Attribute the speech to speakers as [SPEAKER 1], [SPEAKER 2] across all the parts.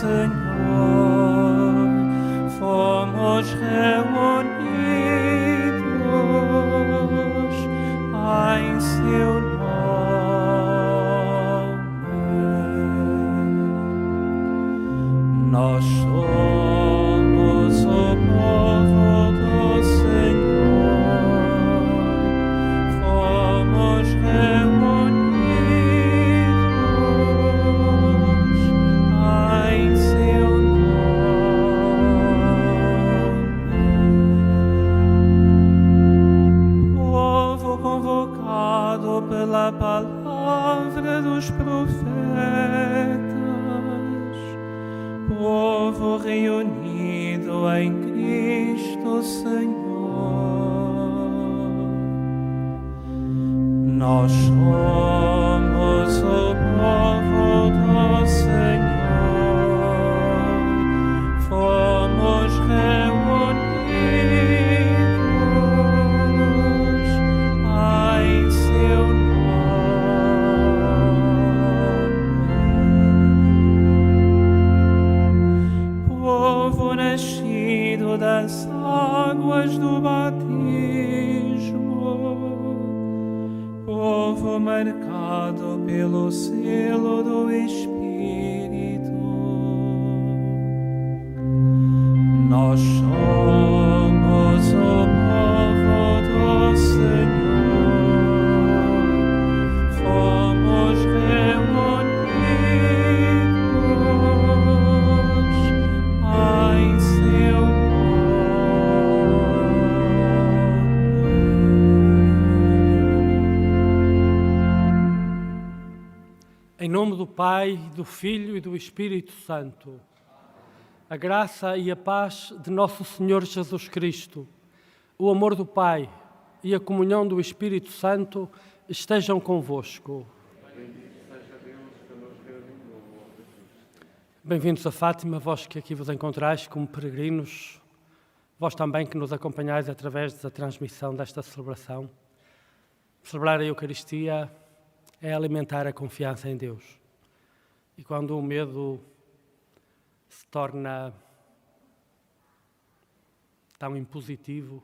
[SPEAKER 1] Senhor, fomos reunidos em seu nome. Nós somos o povo do Senhor, fomos reunidos em seu nome. Povo convocado pela palavra dos profetas, povo reunido em Cristo Senhor. Nós somos o povo do Senhor, fomos reunidos em seu nome. Povo nascido das águas do batismo, povo marcado pelo selo do Espírito. Nós somos o povo do Senhor, fomos reunidos em seu nome.
[SPEAKER 2] Em nome do Pai, do Filho e do Espírito Santo, a graça e a paz de nosso Senhor Jesus Cristo, o amor do Pai e a comunhão do Espírito Santo estejam convosco. Bem-vindos a Fátima, vós que aqui vos encontrais como peregrinos, vós também que nos acompanhais através da transmissão desta celebração. Celebrar a Eucaristia é alimentar a confiança em Deus. E quando o medo se torna tão impositivo,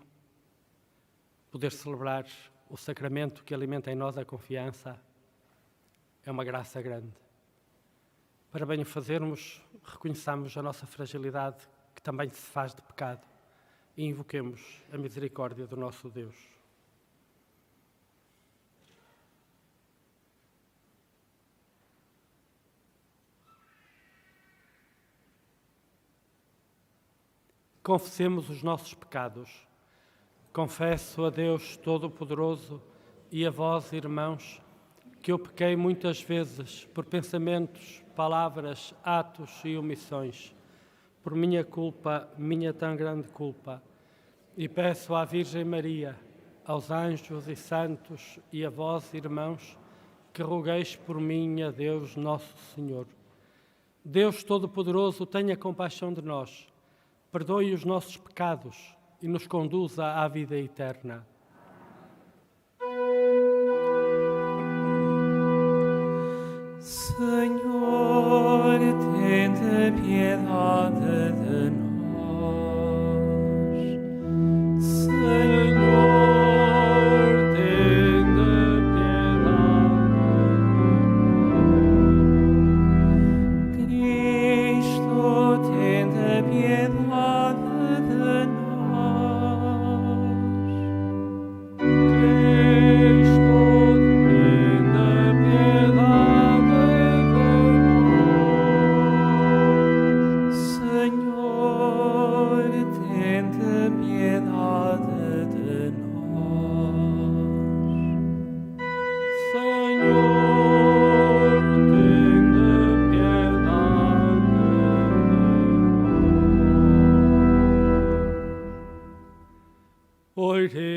[SPEAKER 2] poder celebrar o sacramento que alimenta em nós a confiança é uma graça grande. Para bem o fazermos, reconheçamos a nossa fragilidade, que também se faz de pecado, e invoquemos a misericórdia do nosso Deus. Confessemos os nossos pecados. Confesso a Deus Todo-Poderoso e a vós, irmãos, que eu pequei muitas vezes por pensamentos, palavras, atos e omissões, por minha culpa, minha tão grande culpa. E peço à Virgem Maria, aos anjos e santos e a vós, irmãos, que rogueis por mim a Deus Nosso Senhor. Deus Todo-Poderoso, tenha compaixão de nós, perdoe os nossos pecados e nos conduza à vida eterna.
[SPEAKER 1] Senhor, tende piedade de nós. Senhor, tende piedade de nós. Cristo, tende piedade de nós. Cristo, tende piedade de nós. Senhor, tende piedade de nós. Senhor, tende piedade de nós. Oremos.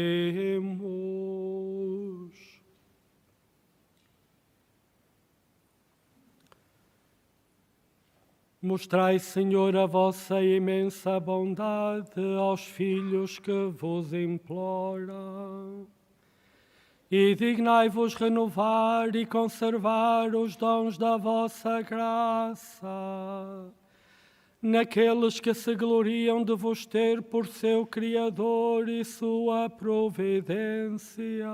[SPEAKER 2] Mostrai, Senhor, a vossa imensa bondade aos filhos que vos imploram. E dignai-vos renovar e conservar os dons da vossa graça. naqueles que se gloriam de vos ter por seu Criador e sua providência.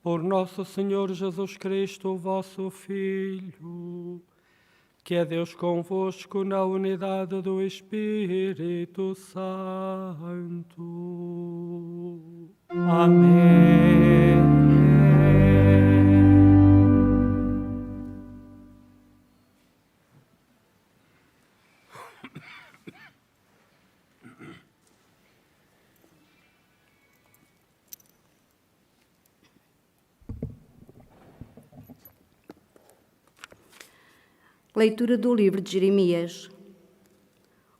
[SPEAKER 2] Por nosso Senhor Jesus Cristo, vosso Filho, que é Deus convosco na unidade do Espírito Santo.
[SPEAKER 3] Amém.
[SPEAKER 4] Leitura do livro de Jeremias.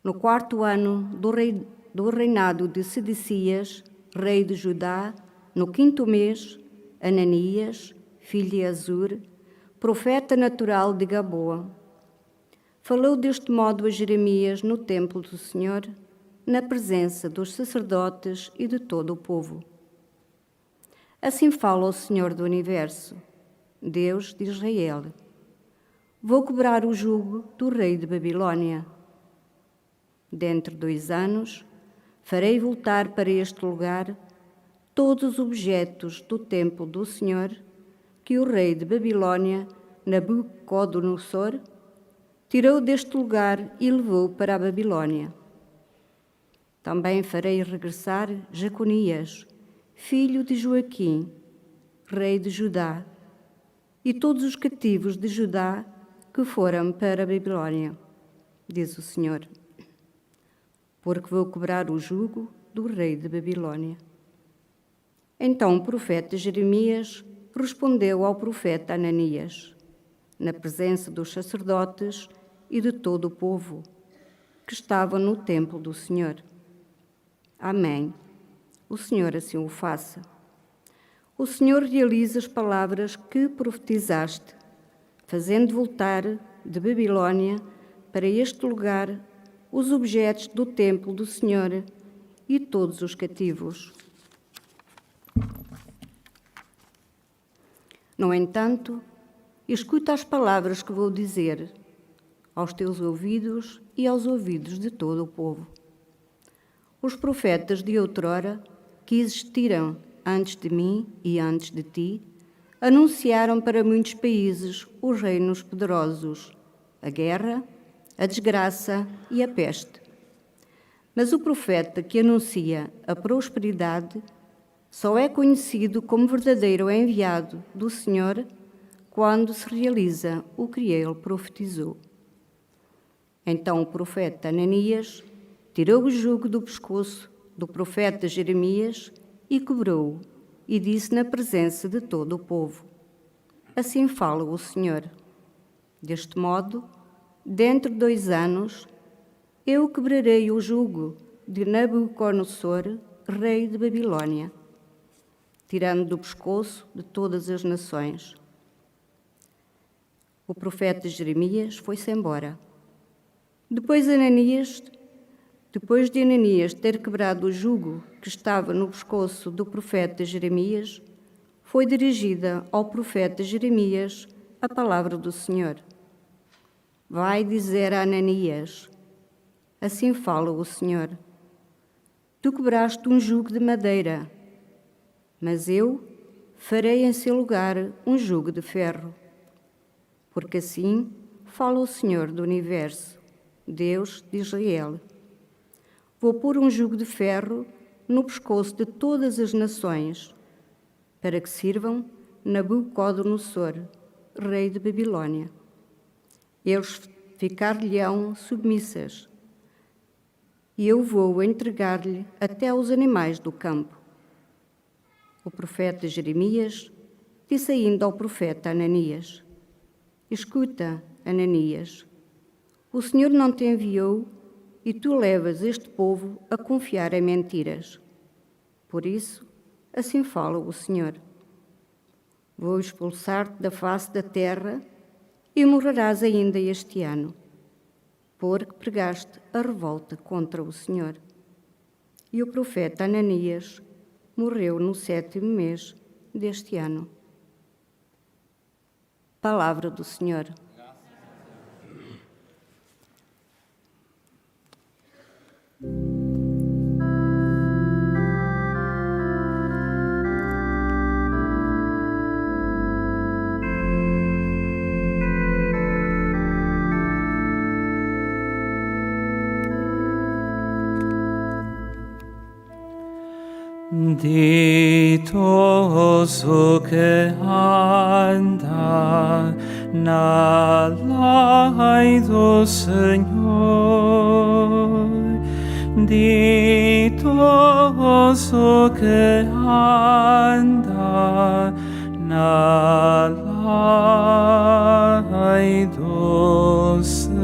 [SPEAKER 4] No 4º ano do reinado de Sedecias, rei de Judá, no 5º mês, Ananias, filho de Azur, profeta natural de Gaboa, falou deste modo a Jeremias no templo do Senhor, na presença dos sacerdotes e de todo o povo. Assim fala o Senhor do Universo, Deus de Israel. Vou quebrar o jugo do rei de Babilônia. Dentro de 2 anos, farei voltar para este lugar todos os objetos do templo do Senhor que o rei de Babilônia, Nabucodonosor, tirou deste lugar e levou para a Babilônia. Também farei regressar Jeconias, filho de Joaquim, rei de Judá, e todos os cativos de Judá que foram para a Babilônia, diz o Senhor, porque vou quebrar o jugo do rei de Babilônia. Então o profeta Jeremias respondeu ao profeta Ananias, na presença dos sacerdotes e de todo o povo, que estavam no templo do Senhor. Amém. O Senhor assim o faça. O Senhor realiza as palavras que profetizaste, fazendo voltar de Babilônia para este lugar os objetos do templo do Senhor e todos os cativos. No entanto, escuta as palavras que vou dizer aos teus ouvidos e aos ouvidos de todo o povo. Os profetas de outrora, que existiram antes de mim e antes de ti, anunciaram para muitos países os reinos poderosos, a guerra, a desgraça e a peste. Mas o profeta que anuncia a prosperidade só é conhecido como verdadeiro enviado do Senhor quando se realiza o que ele profetizou. Então o profeta Ananias tirou o jugo do pescoço do profeta Jeremias e quebrou-o, e disse na presença de todo o povo: Assim fala o Senhor. Deste modo, dentro de 2 anos, eu quebrarei o jugo de Nabucodonosor, rei de Babilônia, tirando do pescoço de todas as nações. O profeta Jeremias foi-se embora. Depois de Ananias ter quebrado o jugo que estava no pescoço do profeta Jeremias, foi dirigida ao profeta Jeremias a palavra do Senhor. Vai dizer a Ananias: Assim fala o Senhor. Tu quebraste um jugo de madeira, mas eu farei em seu lugar um jugo de ferro. Porque assim fala o Senhor do Universo, Deus de Israel. Vou pôr um jugo de ferro no pescoço de todas as nações, para que sirvam Nabucodonosor, rei de Babilônia. Eles ficar-lhe-ão submissas, e eu vou entregar-lhe até os animais do campo. O profeta Jeremias disse ainda ao profeta Ananias: Escuta, Ananias, o Senhor não te enviou e tu levas este povo a confiar em mentiras. Por isso, assim fala o Senhor: Vou expulsar-te da face da terra e morrerás ainda este ano, porque pregaste a revolta contra o Senhor. E o profeta Ananias morreu no 7º mês deste ano. Palavra do Senhor.
[SPEAKER 3] Ditoso que anda na lei do Senhor, ditoso que anda na lei do Senhor.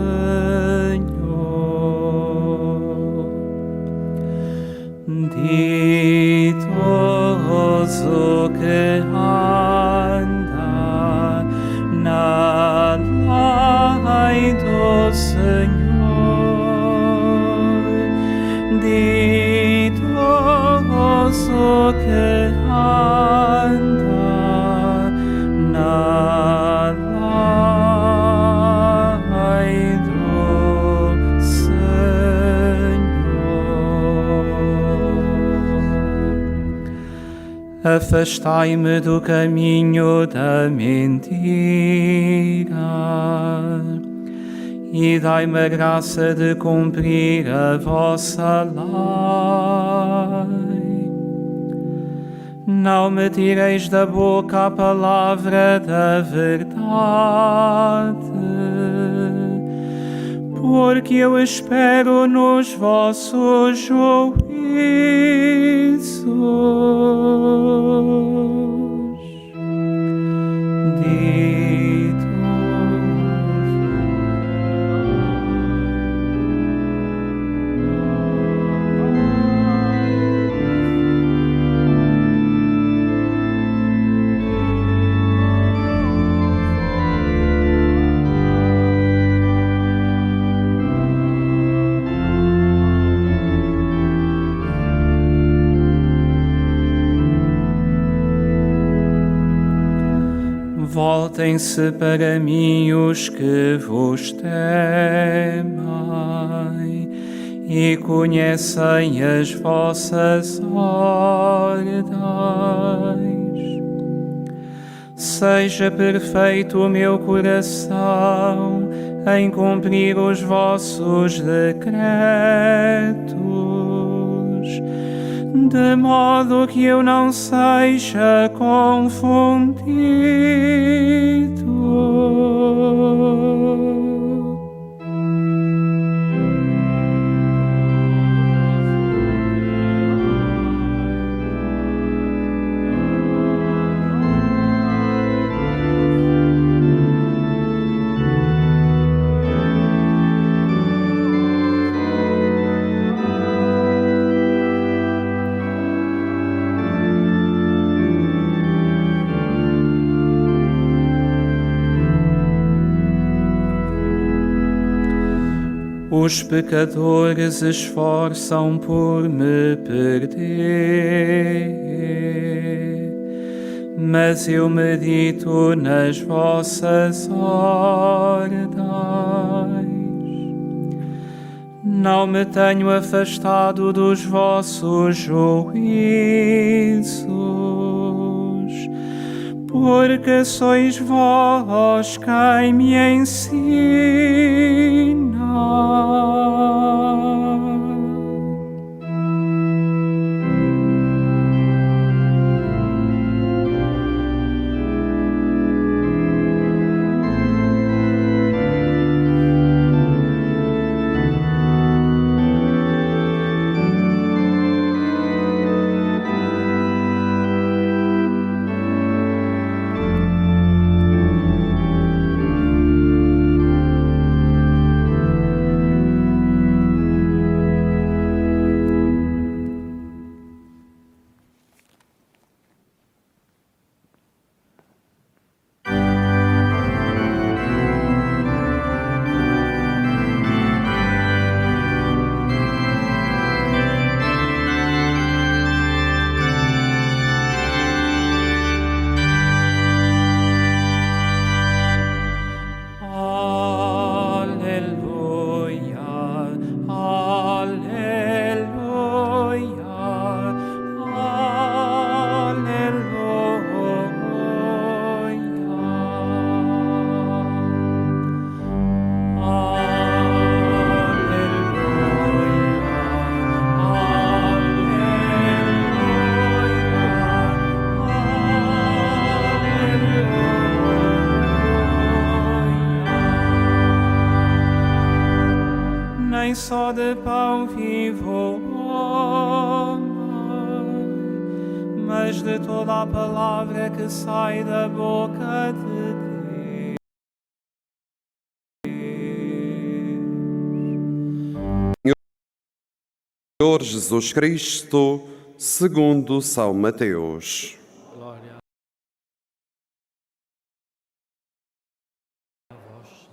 [SPEAKER 3] Ditoso que anda na lei do Senhor, ditoso que anda na lei do Senhor. Afastai-me do caminho da mentira e dai-me a graça de cumprir a vossa lei. Não me tireis da boca a palavra da verdade, porque eu espero nos vossos juízos. Voltem-se para mim os que vos temem e conhecem as vossas ordens. Seja perfeito o meu coração em cumprir os vossos decretos, de modo que eu não seja confundido. Os pecadores esforçam por me perder, mas eu medito nas vossas ordens. Não me tenho afastado dos vossos juízos, porque sois vós quem me ensina. através de toda a palavra que sai da boca de Deus.
[SPEAKER 5] Senhor Jesus Cristo, segundo São Mateus.
[SPEAKER 2] Glória a vós.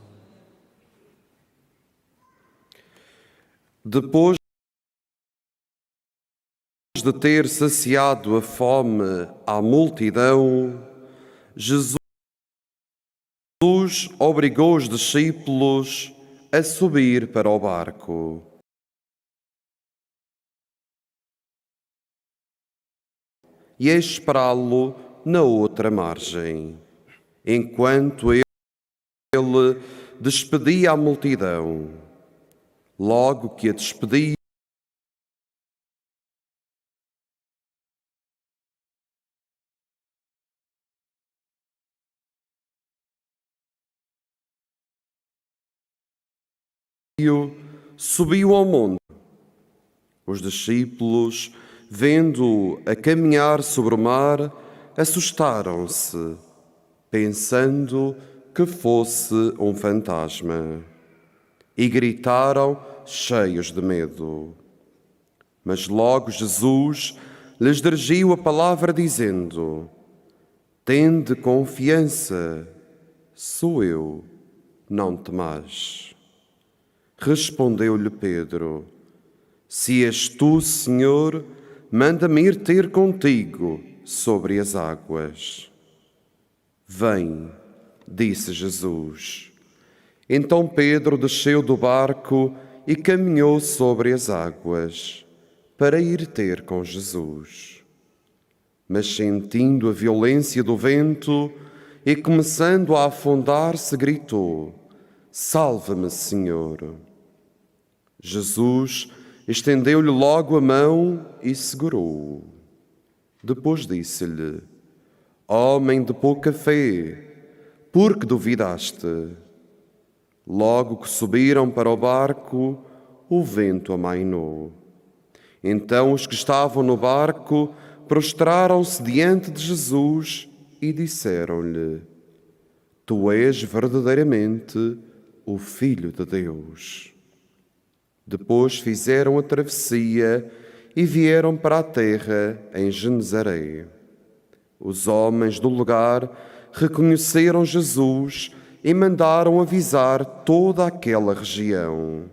[SPEAKER 5] Depois de ter saciado a fome à multidão, Jesus obrigou os discípulos a subir para o barco e a esperá-lo na outra margem, enquanto ele despedia a multidão. Logo que a despedia, subiu ao monte. Os discípulos, vendo-o a caminhar sobre o mar, assustaram-se, pensando que fosse um fantasma, e gritaram cheios de medo. Mas logo Jesus lhes dirigiu a palavra dizendo: tende confiança, sou eu, não temais. Respondeu-lhe Pedro: se és tu, Senhor, manda-me ir ter contigo sobre as águas. Vem, disse Jesus. Então Pedro desceu do barco e caminhou sobre as águas para ir ter com Jesus. Mas sentindo a violência do vento e começando a afundar-se, gritou: salva-me, Senhor. Jesus estendeu-lhe logo a mão e segurou-o. Depois disse-lhe: homem de pouca fé, por que duvidaste? Logo que subiram para o barco, o vento amainou. Então os que estavam no barco prostraram-se diante de Jesus e disseram-lhe: tu és verdadeiramente o Filho de Deus. Depois fizeram a travessia e vieram para a terra em Genezaré. Os homens do lugar reconheceram Jesus e mandaram avisar toda aquela região.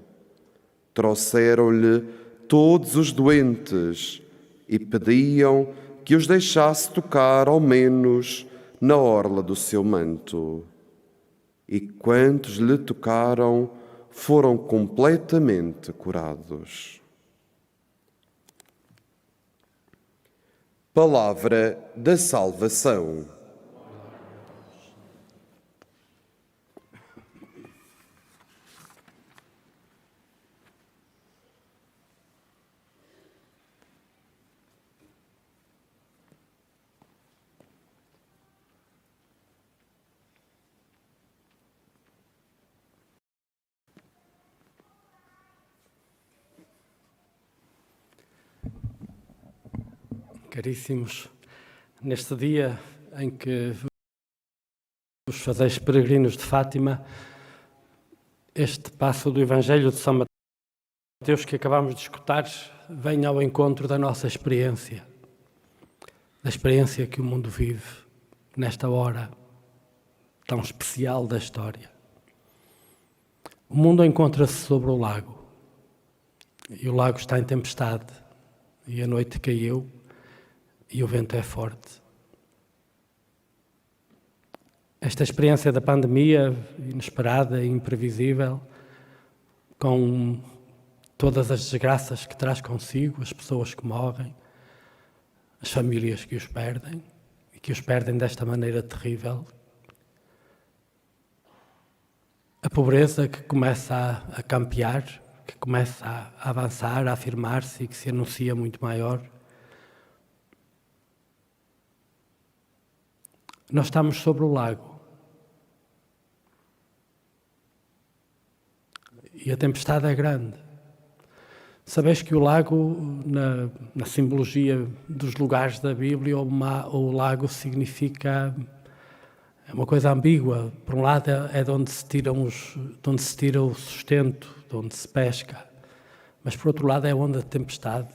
[SPEAKER 5] Trouxeram-lhe todos os doentes e pediam que os deixasse tocar ao menos na orla do seu manto. E quantos lhe tocaram foram completamente curados. Palavra da salvação.
[SPEAKER 2] Caríssimos, neste dia em que vos fazeis peregrinos de Fátima, este passo do Evangelho de São Mateus que acabamos de escutar vem ao encontro da nossa experiência, da experiência que o mundo vive nesta hora tão especial da história. O mundo encontra-se sobre o lago, e o lago está em tempestade, e a noite caiu, e o vento é forte. Esta experiência da pandemia, inesperada e imprevisível, com todas as desgraças que traz consigo, as pessoas que morrem, as famílias que os perdem, e que os perdem desta maneira terrível, a pobreza que começa a campear, que começa a avançar, a afirmar-se e que se anuncia muito maior. Nós estamos sobre o lago e a tempestade é grande. Sabeis que o lago, na simbologia dos lugares da Bíblia, o lago significa uma coisa ambígua. Por um lado é de onde se tira o sustento, de onde se pesca, mas por outro lado é onde a tempestade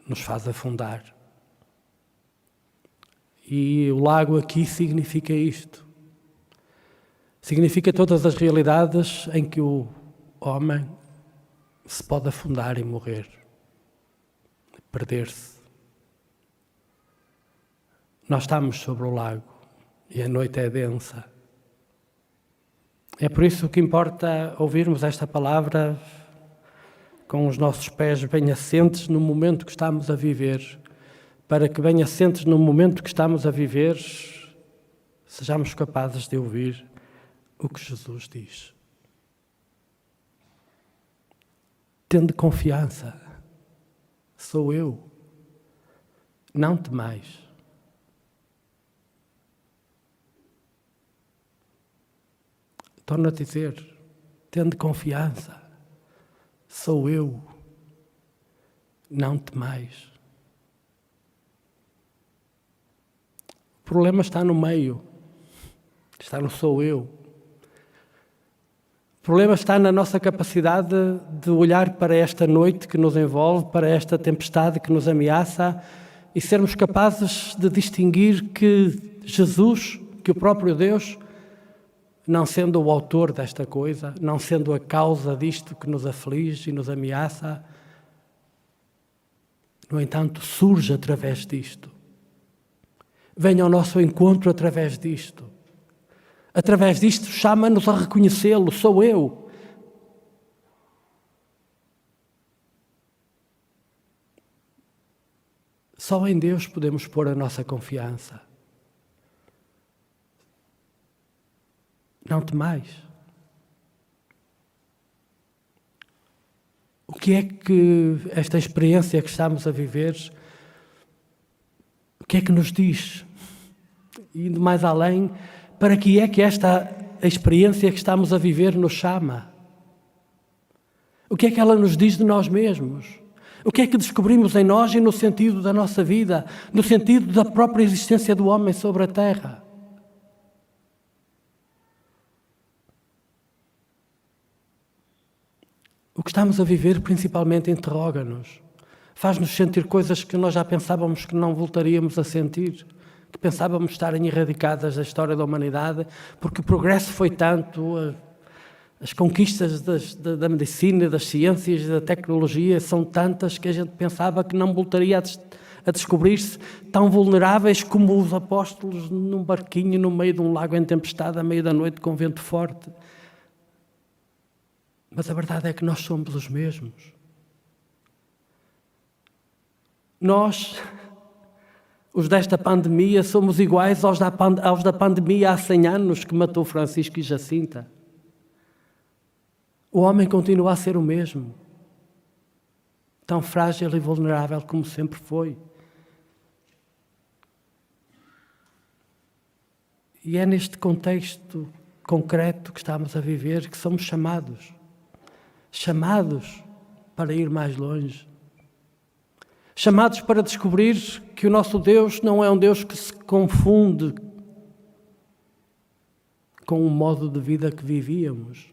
[SPEAKER 2] nos faz afundar. E o lago aqui significa isto. Significa todas as realidades em que o homem se pode afundar e morrer, perder-se. Nós estamos sobre o lago e a noite é densa. É por isso que importa ouvirmos esta palavra com os nossos pés bem assentes no momento que estamos a viver, para que bem assentes no momento que estamos a viver, sejamos capazes de ouvir o que Jesus diz. Tende confiança, sou eu, não temais. Torno a dizer, tende confiança, sou eu, não temais. O problema está no meio, está no sou eu. O problema está na nossa capacidade de olhar para esta noite que nos envolve, para esta tempestade que nos ameaça e sermos capazes de distinguir que Jesus, que o próprio Deus, não sendo o autor desta coisa, não sendo a causa disto que nos aflige e nos ameaça, no entanto, surge através disto. Venha ao nosso encontro através disto. Através disto, chama-nos a reconhecê-lo, sou eu. Só em Deus podemos pôr a nossa confiança. Não temais. O que é que esta experiência que estamos a viver, o que é que nos diz? Indo mais além, para que é que esta experiência que estamos a viver nos chama? O que é que ela nos diz de nós mesmos? O que é que descobrimos em nós e no sentido da nossa vida, no sentido da própria existência do homem sobre a terra? O que estamos a viver principalmente interroga-nos, faz-nos sentir coisas que nós já pensávamos que não voltaríamos a sentir, que pensávamos estarem erradicadas da história da humanidade, porque o progresso foi tanto, as conquistas da medicina, das ciências e da tecnologia são tantas que a gente pensava que não voltaria a descobrir-se tão vulneráveis como os apóstolos num barquinho no meio de um lago em tempestade, à meia da noite com vento forte. Mas a verdade é que nós somos os mesmos. Nós, os desta pandemia, somos iguais aos da pandemia há 100 anos que matou Francisco e Jacinta. O homem continua a ser o mesmo, tão frágil e vulnerável como sempre foi. E é neste contexto concreto que estamos a viver que somos chamados para ir mais longe. Chamados para descobrir que o nosso Deus não é um Deus que se confunde com o modo de vida que vivíamos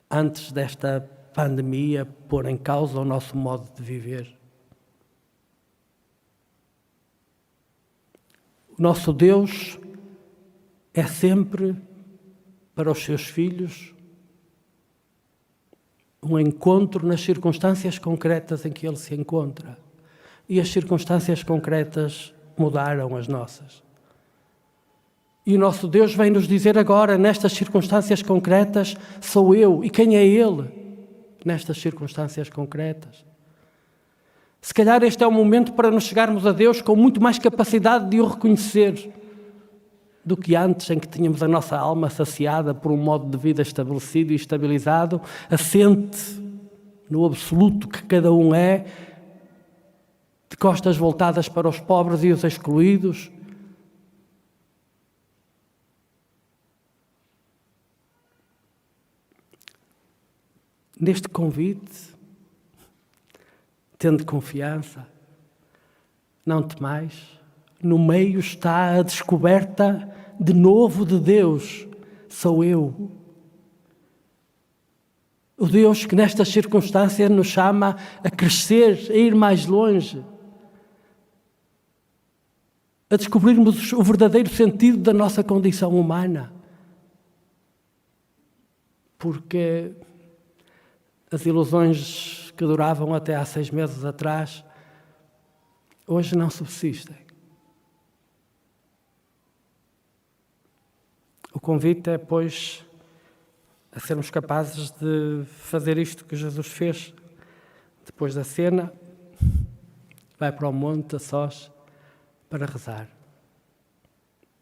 [SPEAKER 2] antes desta pandemia pôr em causa o nosso modo de viver. O nosso Deus é sempre, para os seus filhos, um encontro nas circunstâncias concretas em que ele se encontra. E as circunstâncias concretas mudaram as nossas. E o nosso Deus vem nos dizer agora, nestas circunstâncias concretas, sou eu. E quem é Ele nestas circunstâncias concretas? Se calhar este é o momento para nos chegarmos a Deus com muito mais capacidade de o reconhecer do que antes, em que tínhamos a nossa alma saciada por um modo de vida estabelecido e estabilizado, assente no absoluto que cada um é, de costas voltadas para os pobres e os excluídos. neste convite, tendo confiança, não temais, no meio está a descoberta de novo de Deus, sou eu. O Deus que nestas circunstâncias nos chama a crescer, a ir mais longe, a descobrirmos o verdadeiro sentido da nossa condição humana. Porque as ilusões que duravam até há 6 meses atrás, hoje não subsistem. O convite é, pois, a sermos capazes de fazer isto que Jesus fez. Depois da cena, vai para o monte a sós para rezar.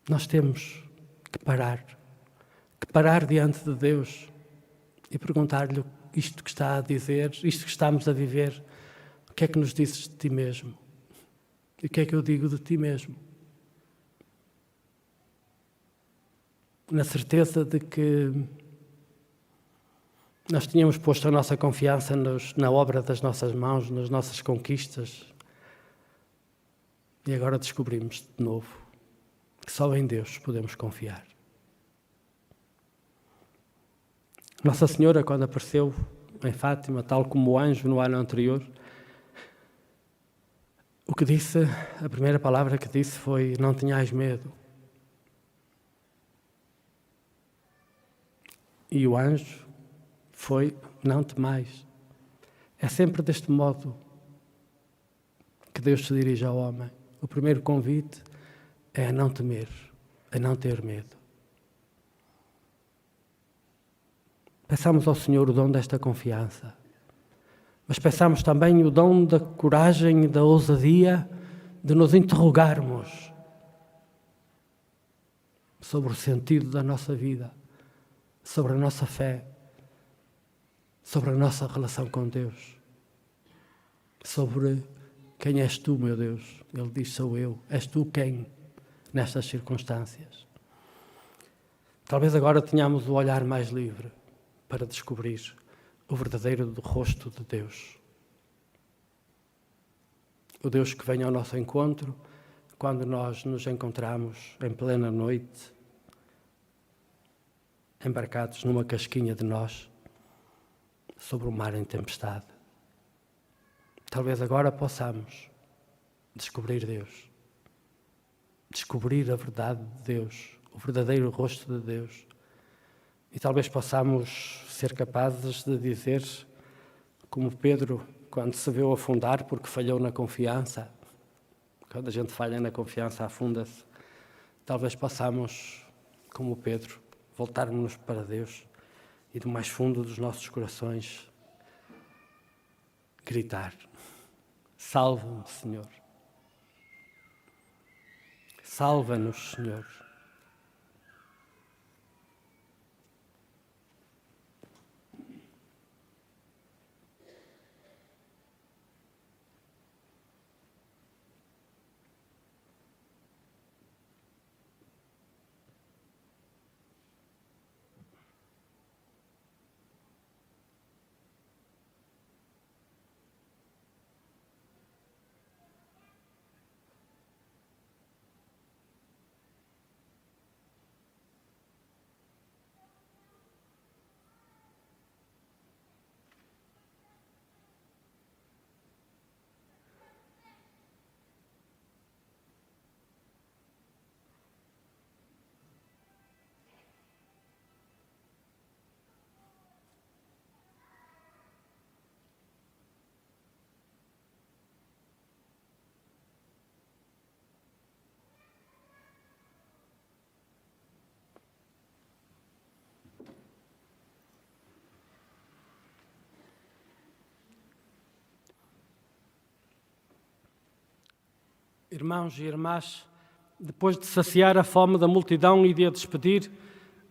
[SPEAKER 2] Nós temos que parar diante de Deus e perguntar-lhe isto que está a dizer, isto que estamos a viver, o que é que nos dizes de ti mesmo? E o que é que eu digo de ti mesmo? Na certeza de que nós tínhamos posto a nossa confiança na obra das nossas mãos, nas nossas conquistas, e agora descobrimos de novo que só em Deus podemos confiar. Nossa Senhora, quando apareceu em Fátima, tal como o anjo no ano anterior, a primeira palavra que disse foi: não tenhais medo. E o anjo foi: não temais. É sempre deste modo que Deus se dirige ao homem. O primeiro convite é a não temer, a não ter medo. Peçamos ao Senhor o dom desta confiança, mas peçamos também o dom da coragem e da ousadia de nos interrogarmos sobre o sentido da nossa vida, sobre a nossa fé, sobre a nossa relação com Deus, sobre quem és tu, meu Deus. Ele diz: sou eu. És tu quem nestas circunstâncias? Talvez agora tenhamos o olhar mais livre para descobrir o verdadeiro rosto de Deus. O Deus que vem ao nosso encontro quando nós nos encontramos em plena noite, embarcados numa casquinha de nós, sobre o mar em tempestade. Talvez agora possamos descobrir Deus, descobrir a verdade de Deus, o verdadeiro rosto de Deus. E talvez possamos ser capazes de dizer, como Pedro, quando se viu afundar porque falhou na confiança, quando a gente falha na confiança, afunda-se. Talvez possamos, como Pedro, voltarmos para Deus e do mais fundo dos nossos corações gritar: salva-me, Senhor. Salva-nos, Senhor. Irmãos e irmãs, depois de saciar a fome da multidão e de a despedir,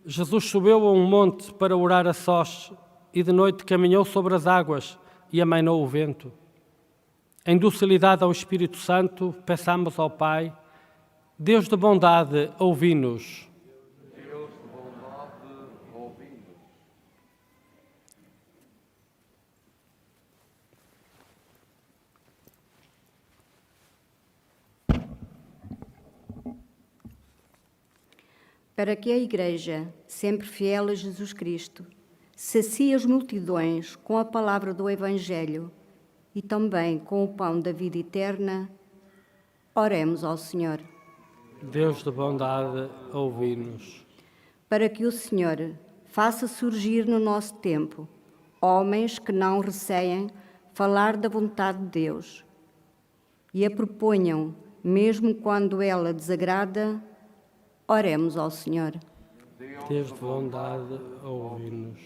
[SPEAKER 2] Jesus subiu a um monte para orar a sós e de noite caminhou sobre as águas e amainou o vento. Em docilidade ao Espírito Santo, peçamos ao Pai: Deus de bondade, ouvi-nos.
[SPEAKER 4] para que a Igreja, sempre fiel a Jesus Cristo, sacie as multidões com a palavra do Evangelho e também com o pão da vida eterna, oremos ao Senhor.
[SPEAKER 2] Deus de bondade, ouvi-nos.
[SPEAKER 4] Para que o Senhor faça surgir no nosso tempo homens que não receiem falar da vontade de Deus e a proponham, mesmo quando ela desagrada, oremos ao Senhor.
[SPEAKER 2] Deus de bondade, ouvi-nos.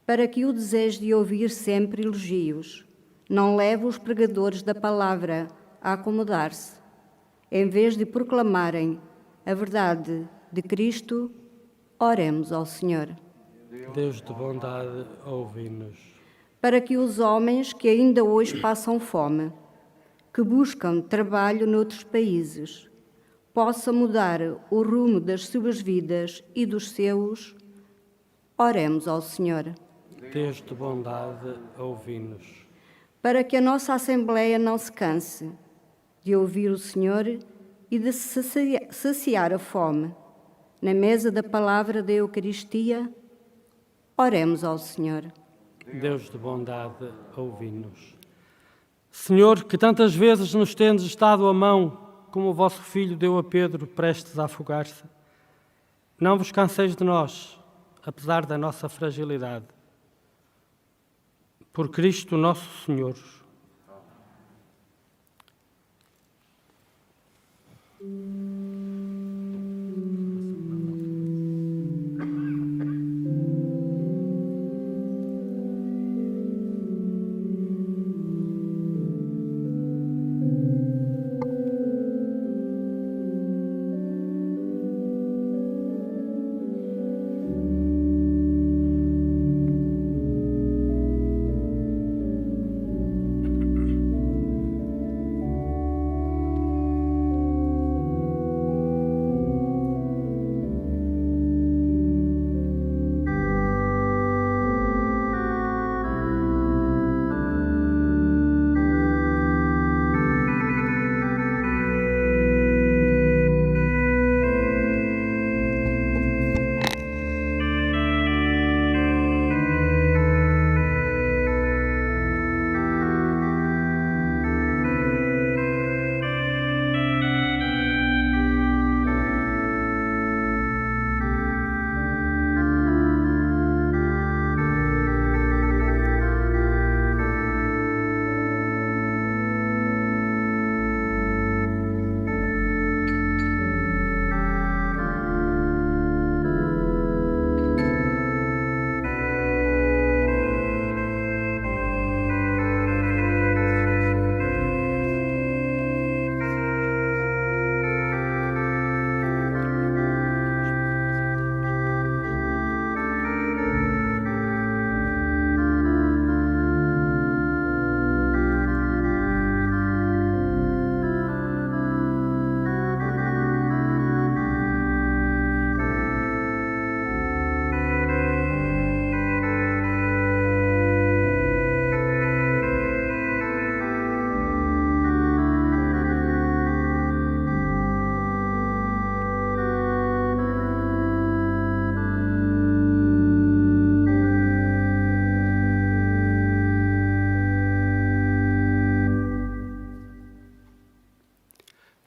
[SPEAKER 4] Para que o desejo de ouvir sempre elogios não leve os pregadores da palavra a acomodar-se, em vez de proclamarem a verdade de Cristo, oremos ao Senhor.
[SPEAKER 2] Deus de bondade, ouvi-nos.
[SPEAKER 4] Para que os homens que ainda hoje passam fome, que buscam trabalho noutros países, possam mudar o rumo das suas vidas e dos seus, oremos ao Senhor.
[SPEAKER 2] Deus de bondade, ouvi-nos.
[SPEAKER 4] Para que a nossa Assembleia não se canse de ouvir o Senhor e de saciar a fome na mesa da palavra da Eucaristia, oremos ao Senhor.
[SPEAKER 2] Deus de bondade, ouvi-nos. Senhor, que tantas vezes nos tendes estado a mão, como o vosso Filho deu a Pedro prestes a afogar-se, não vos canseis de nós, apesar da nossa fragilidade. Por Cristo nosso Senhor.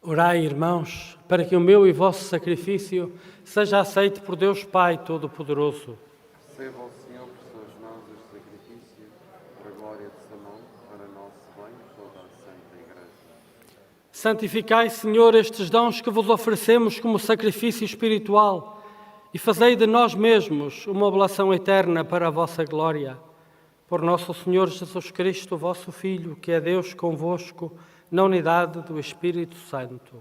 [SPEAKER 2] Orai, irmãos, para que o meu e vosso sacrifício seja aceito por Deus Pai Todo-Poderoso.
[SPEAKER 5] Receba ao Senhor por suas mãos este sacrifício, para a glória de seu nome, para nosso bem e toda a Santa Igreja.
[SPEAKER 2] Santificai, Senhor, estes dons que vos oferecemos como sacrifício espiritual e fazei de nós mesmos uma oblação eterna para a vossa glória. Por nosso Senhor Jesus Cristo, vosso Filho, que é Deus convosco, na unidade do Espírito Santo.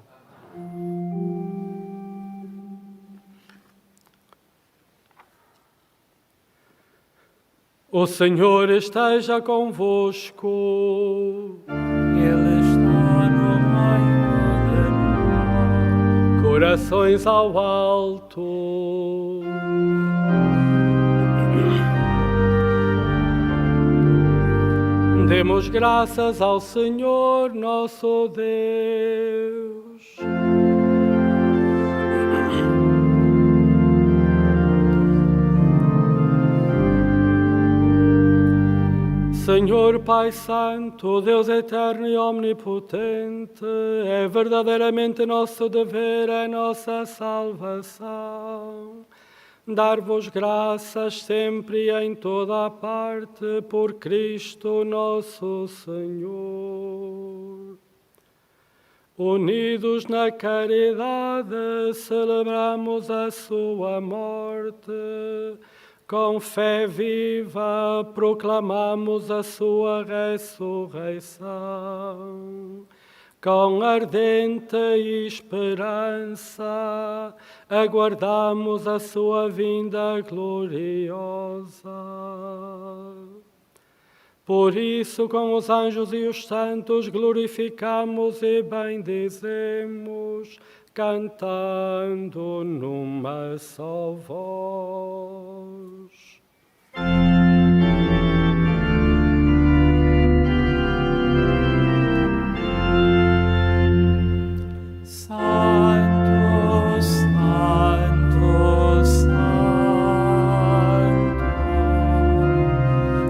[SPEAKER 2] O Senhor esteja convosco.
[SPEAKER 3] Ele está no meio de nós.
[SPEAKER 2] Corações ao alto. Demos graças ao Senhor nosso Deus. Senhor Pai Santo, Deus eterno e omnipotente, é verdadeiramente nosso dever, é nossa salvação. Dar-vos graças sempre e em toda a parte por Cristo nosso Senhor. Unidos na caridade, celebramos a sua morte. Com fé viva, proclamamos a sua ressurreição. Com ardente esperança, aguardamos a sua vinda gloriosa. Por isso, com os anjos e os santos, glorificamos e bendizemos, cantando numa só voz.
[SPEAKER 3] Santo, Santo, Santo,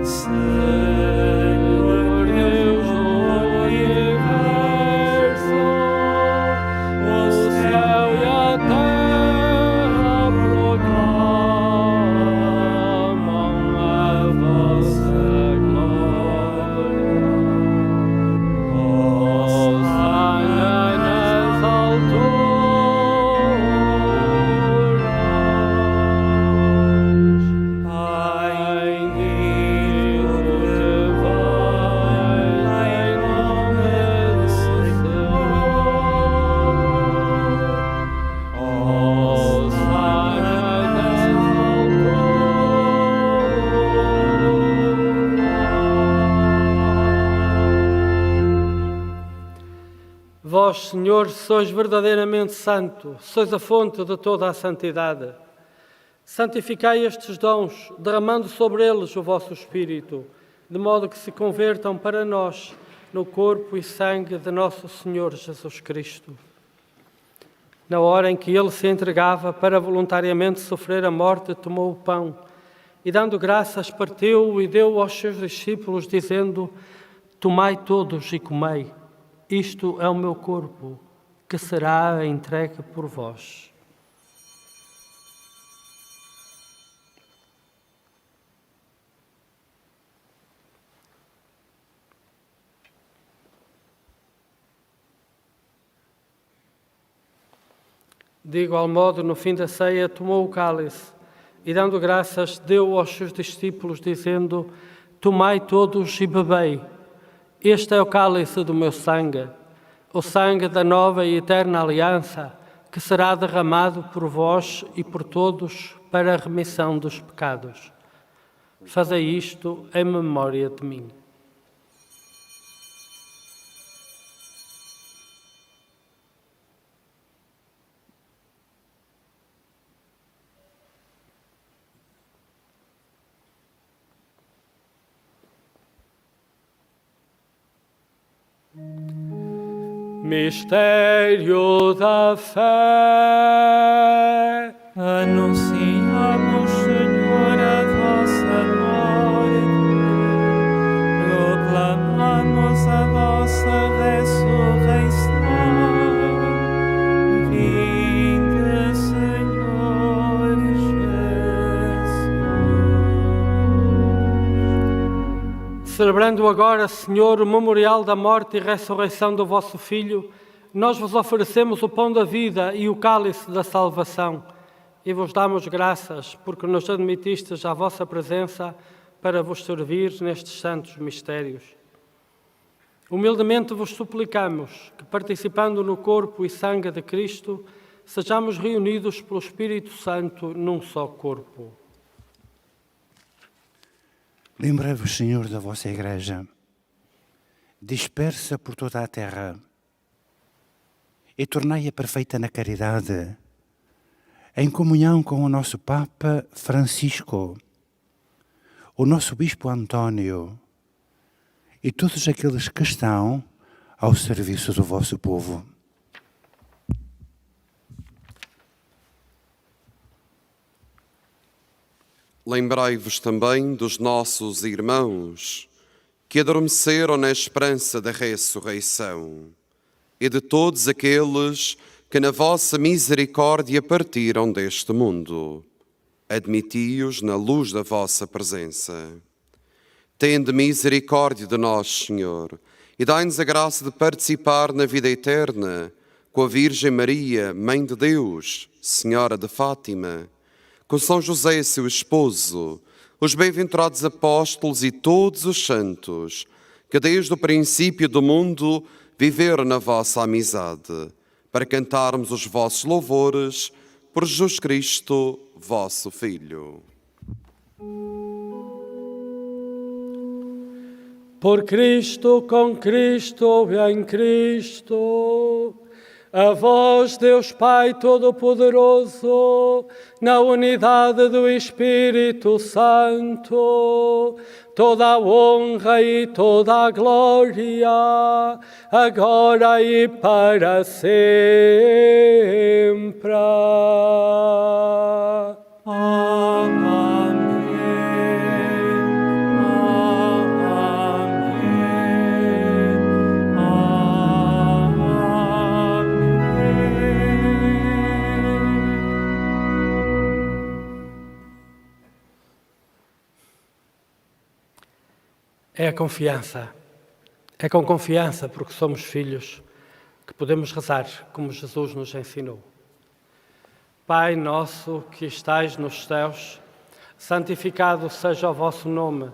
[SPEAKER 3] Senhor Deus do universo, o céu e a terra proclamam a vossa glória. Hosana nas alturas, bendito que vai em nome do Senhor. Hosana nas alturas.
[SPEAKER 2] Vós, Senhor, sois verdadeiramente santo, sois a fonte de toda a santidade. Santificai estes dons, derramando sobre eles o vosso Espírito, de modo que se convertam para nós no corpo e sangue de nosso Senhor Jesus Cristo. Na hora em que ele se entregava para voluntariamente sofrer a morte, tomou o pão e, dando graças, partiu e deu aos seus discípulos, dizendo: Tomai todos e comei. Isto é o meu corpo, que será entregue por vós. De igual modo, no fim da ceia, tomou o cálice e, dando graças, deu aos seus discípulos, dizendo: Tomai todos e bebei. Este é o cálice do meu sangue, o sangue da nova e eterna aliança, que será derramado por vós e por todos para a remissão dos pecados. Fazei isto em memória de mim. Mistério da fé.
[SPEAKER 3] Anunciamos, Senhor, a vossa morte, proclamamos a vossa ressurreição. Vinde, Senhor Jesus.
[SPEAKER 2] Celebrando agora, Senhor, o memorial da morte e ressurreição do vosso Filho, nós vos oferecemos o pão da vida e o cálice da salvação e vos damos graças porque nos admitistes à vossa presença para vos servir nestes santos mistérios. Humildemente vos suplicamos que, participando no corpo e sangue de Cristo, sejamos reunidos pelo Espírito Santo num só corpo.
[SPEAKER 6] Lembrai-vos, Senhor, da vossa Igreja, dispersa por toda a terra, e tornai-a perfeita na caridade, em comunhão com o nosso Papa Francisco, o nosso Bispo António e todos aqueles que estão ao serviço do vosso povo.
[SPEAKER 5] Lembrai-vos também dos nossos irmãos que adormeceram na esperança da ressurreição, e de todos aqueles que na vossa misericórdia partiram deste mundo. Admiti-os na luz da vossa presença. Tende misericórdia de nós, Senhor, e dai-nos a graça de participar na vida eterna com a Virgem Maria, Mãe de Deus, Senhora de Fátima, com São José, seu esposo, os bem-aventurados apóstolos e todos os santos, que desde o princípio do mundo viveram na vossa amizade, para cantarmos os vossos louvores por Jesus Cristo, vosso Filho.
[SPEAKER 2] Por Cristo, com Cristo e em Cristo, a vós, Deus Pai Todo-Poderoso, na unidade do Espírito Santo, toda a honra e toda a glória, agora e para sempre.
[SPEAKER 3] Amém.
[SPEAKER 2] É a confiança. É com confiança, porque somos filhos, que podemos rezar como Jesus nos ensinou. Pai nosso que estais nos céus, santificado seja o vosso nome.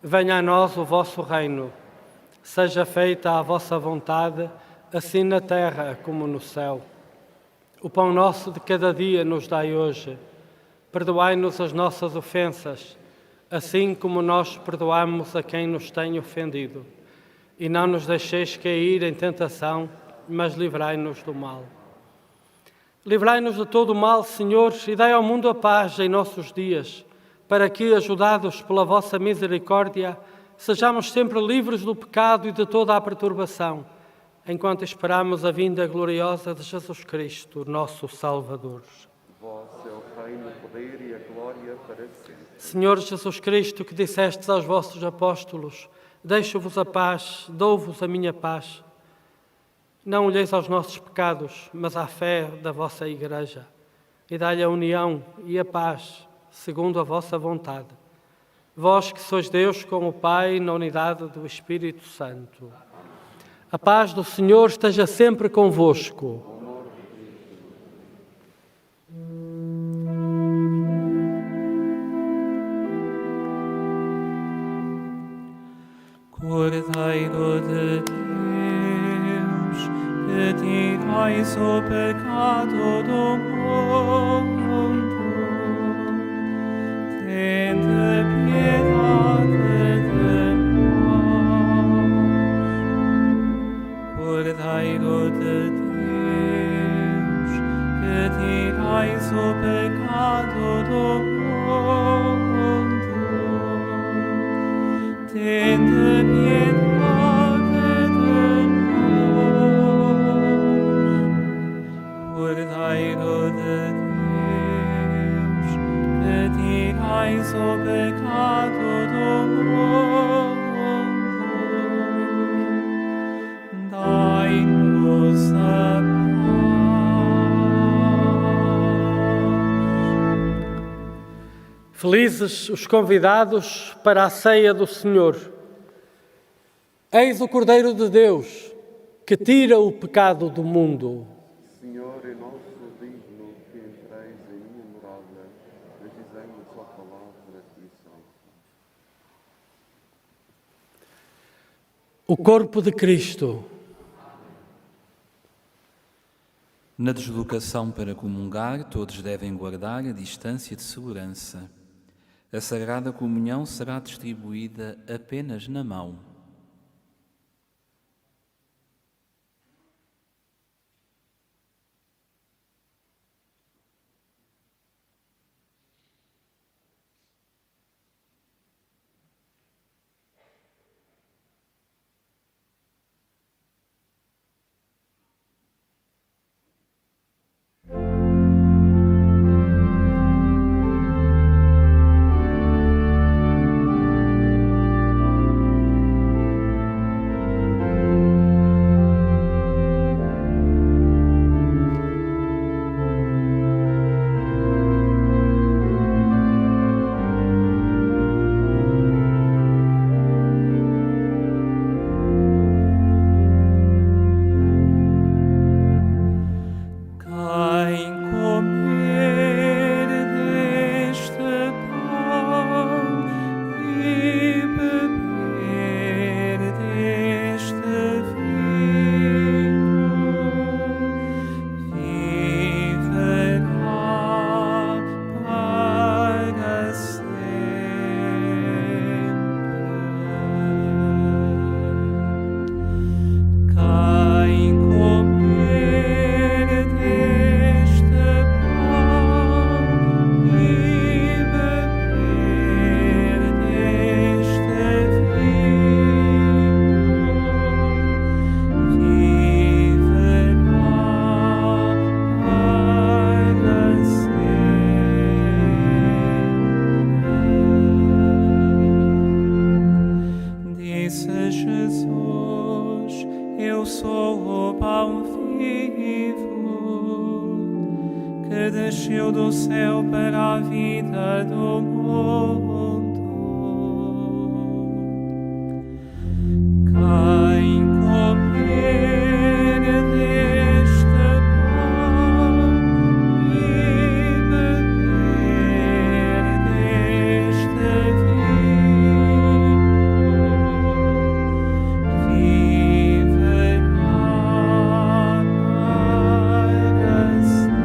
[SPEAKER 2] Venha a nós o vosso reino. Seja feita a vossa vontade, assim na terra como no céu. O pão nosso de cada dia nos dai hoje. Perdoai-nos as nossas ofensas, assim como nós perdoamos a quem nos tem ofendido. E não nos deixeis cair em tentação, mas livrai-nos do mal. Livrai-nos de todo o mal, Senhor, e dai ao mundo a paz em nossos dias, para que, ajudados pela vossa misericórdia, sejamos sempre livres do pecado e de toda a perturbação, enquanto esperamos a vinda gloriosa de Jesus Cristo, nosso Salvador.
[SPEAKER 5] Vosso é o reino, o poder e a glória para sempre.
[SPEAKER 2] Senhor Jesus Cristo, que dissestes aos vossos apóstolos, deixo-vos a paz, dou-vos a minha paz. Não olheis aos nossos pecados, mas à fé da vossa Igreja, e dai-lhe a união e a paz, segundo a vossa vontade. Vós que sois Deus com o Pai, na unidade do Espírito Santo. A paz do Senhor esteja sempre convosco.
[SPEAKER 3] Cordeiro de Deus, que tirais o pecado do mundo, tende piedade de nós. Cordeiro de Deus, que tirais o pecado do mundo, tende piedade de nós. Cordeiro de Deus, que tirais o pecado do mundo, dai-nos a paz.
[SPEAKER 2] Felizes os convidados para a ceia do Senhor. Eis o Cordeiro de Deus, que tira o pecado do mundo.
[SPEAKER 5] Senhor, é nosso digno que entreis em minha morada, mas dizei-me só palavra e salve.
[SPEAKER 2] O corpo de Cristo.
[SPEAKER 7] Na deslocação para comungar, todos devem guardar a distância de segurança. A Sagrada Comunhão será distribuída apenas na mão.
[SPEAKER 3] sou o pão vivo que desceu do céu para a vida do mundo. Quem comer deste pão e beber deste vinho viverá para sempre.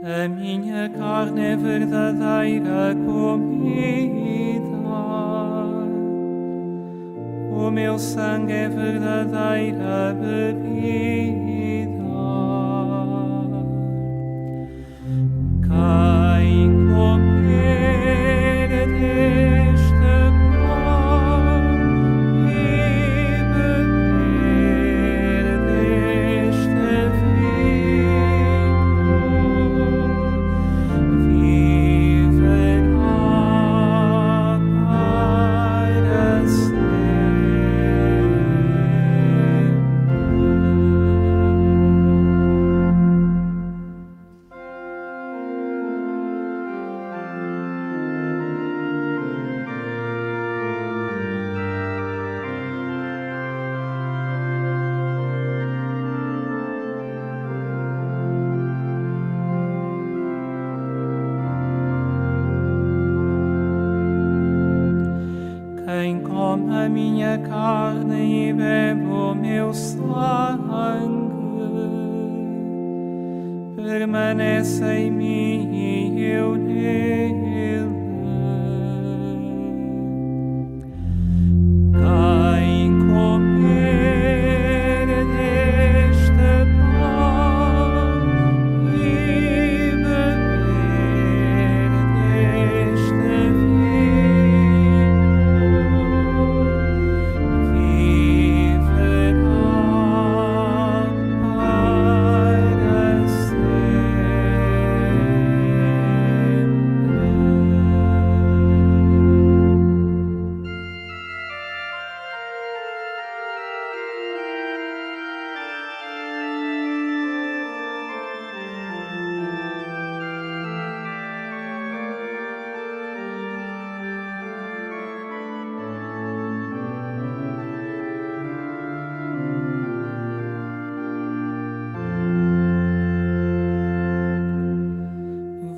[SPEAKER 3] A minha carne é verdadeira comida, o meu sangue é verdadeira bebida. Quem comer deste pão e beber deste vinho viverá para Quem come a minha carne e bebe o meu sangue permanece em mim e eu nele. Quem comer deste pão e beber deste vinho viverá para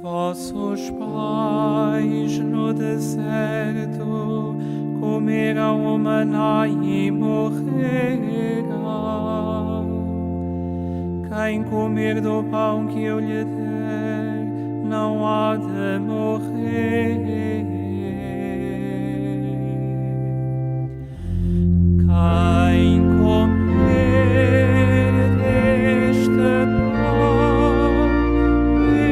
[SPEAKER 3] Vossos pais no deserto comeram o maná e morreram. Quem comer do pão que eu lhe der não há de morrer. Quem comer deste pão e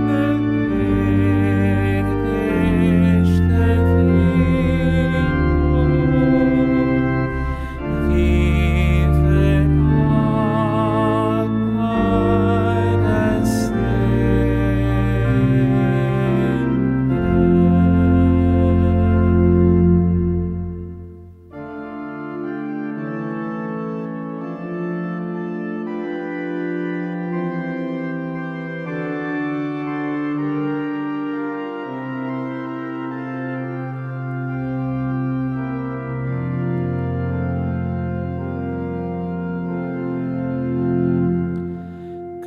[SPEAKER 3] beber deste vinho viverá para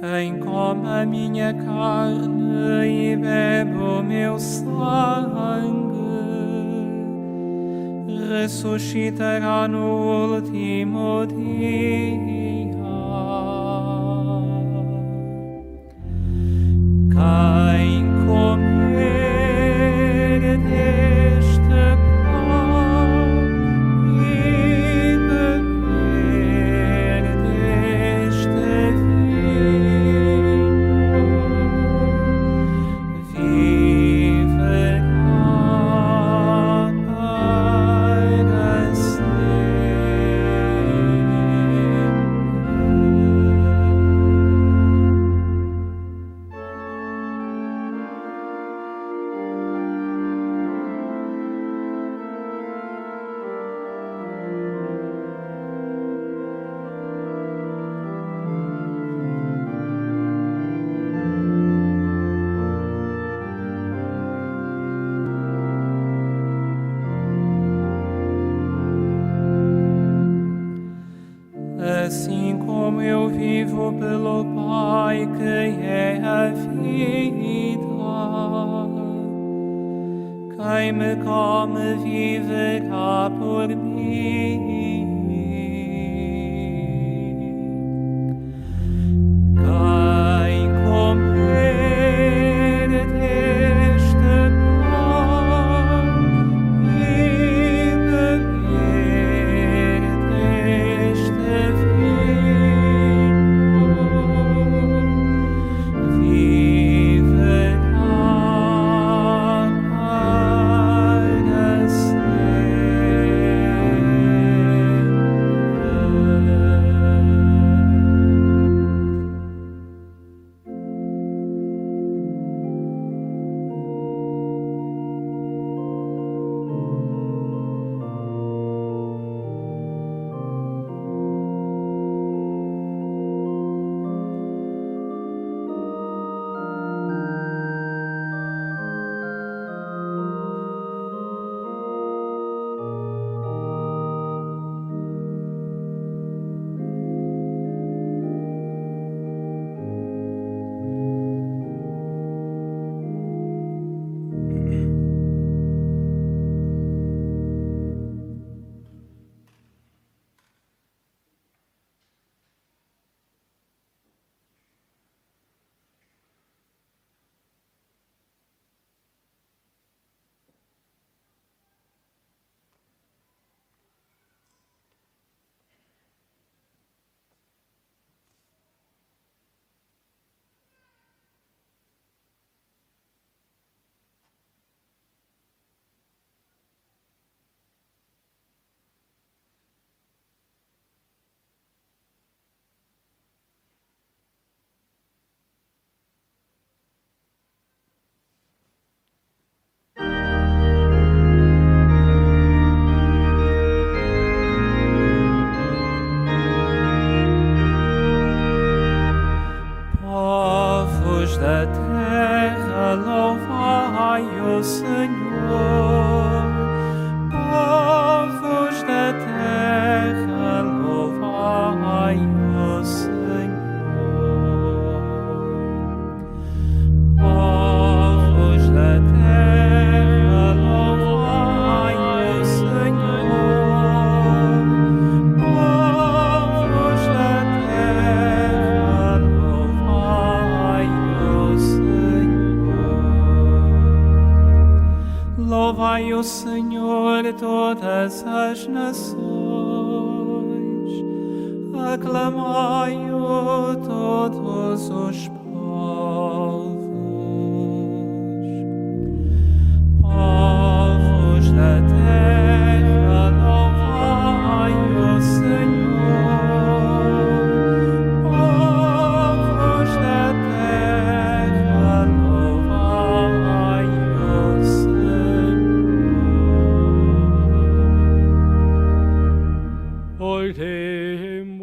[SPEAKER 3] Quem come a minha carne e bebe o meu sangue ressuscitará no último dia. assim como eu vivo pelo Pai que é a vida. Quem me come viverá por mim. Quem comer deste pão e beber deste vinho viverá para da terra, louvai o Senhor. Povos da terra, louvai o Senhor. Povos da terra, louvai o Senhor. Povos da terra, louvai o Senhor. Louvai o Senhor todas as nações, aclamai-o todos os povos. Povos da terra, louvai o Senhor. Povos da terra, louvai o Senhor.
[SPEAKER 2] Oremos.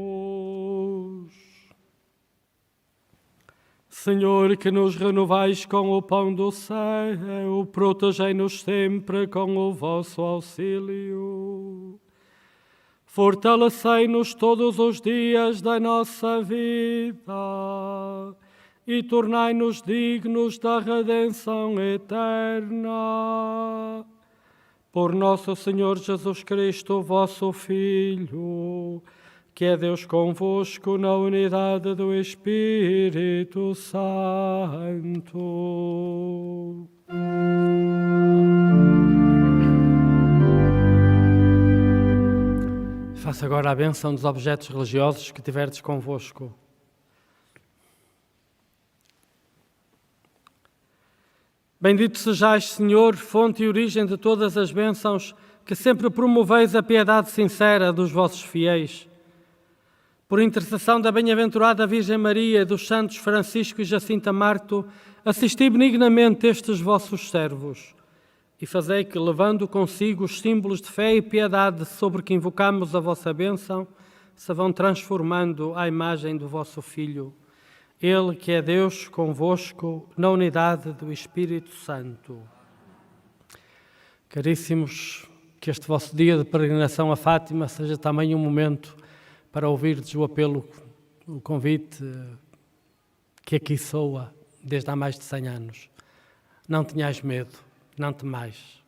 [SPEAKER 2] Senhor, que nos renovais com o pão do céu, protegei-nos sempre com o vosso auxílio. Fortalecei-nos todos os dias da nossa vida e tornai-nos dignos da redenção eterna. Por nosso Senhor Jesus Cristo, vosso Filho, que é Deus convosco na unidade do Espírito Santo. Faça agora a bênção dos objetos religiosos que tiverdes convosco. Bendito sejais, Senhor, fonte e origem de todas as bênçãos, que sempre promoveis a piedade sincera dos vossos fiéis. Por intercessão da bem-aventurada Virgem Maria, dos santos Francisco e Jacinta Marto, assisti benignamente estes vossos servos e fazei que, levando consigo os símbolos de fé e piedade sobre que invocamos a vossa bênção, se vão transformando à imagem do vosso Filho. Ele que é Deus convosco, na unidade do Espírito Santo. Caríssimos, que este vosso dia de peregrinação a Fátima seja também um momento para ouvirdes o apelo, o convite que aqui soa desde há mais de 100 anos. Não tenhais medo, não temais,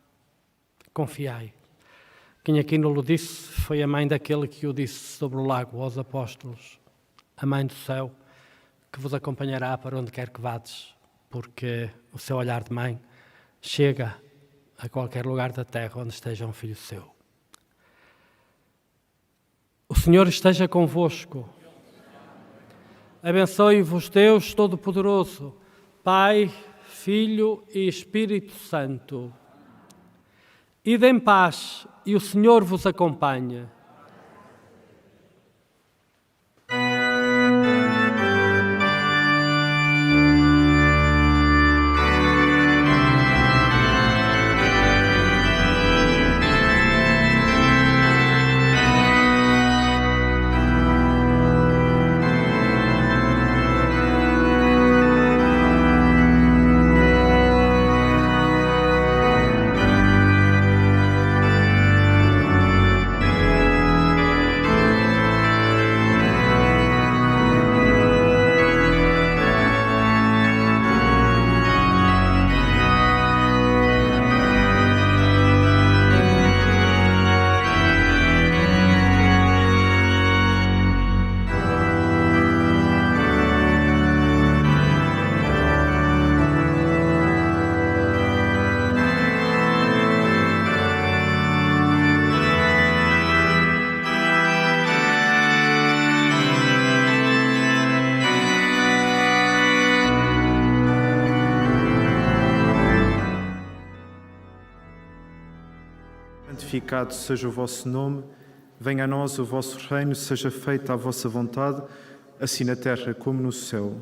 [SPEAKER 2] confiai. Quem aqui nos o disse foi a mãe daquele que o disse sobre o lago aos apóstolos, a mãe do céu, que vos acompanhará para onde quer que vades, porque o seu olhar de mãe chega a qualquer lugar da terra onde esteja um filho seu. O Senhor esteja convosco. Abençoe-vos Deus Todo-Poderoso, Pai, Filho e Espírito Santo. Ide em paz e o Senhor vos acompanhe.
[SPEAKER 8] Santificado seja o vosso nome, venha a nós o vosso reino, seja feita a vossa vontade, assim na terra como no céu.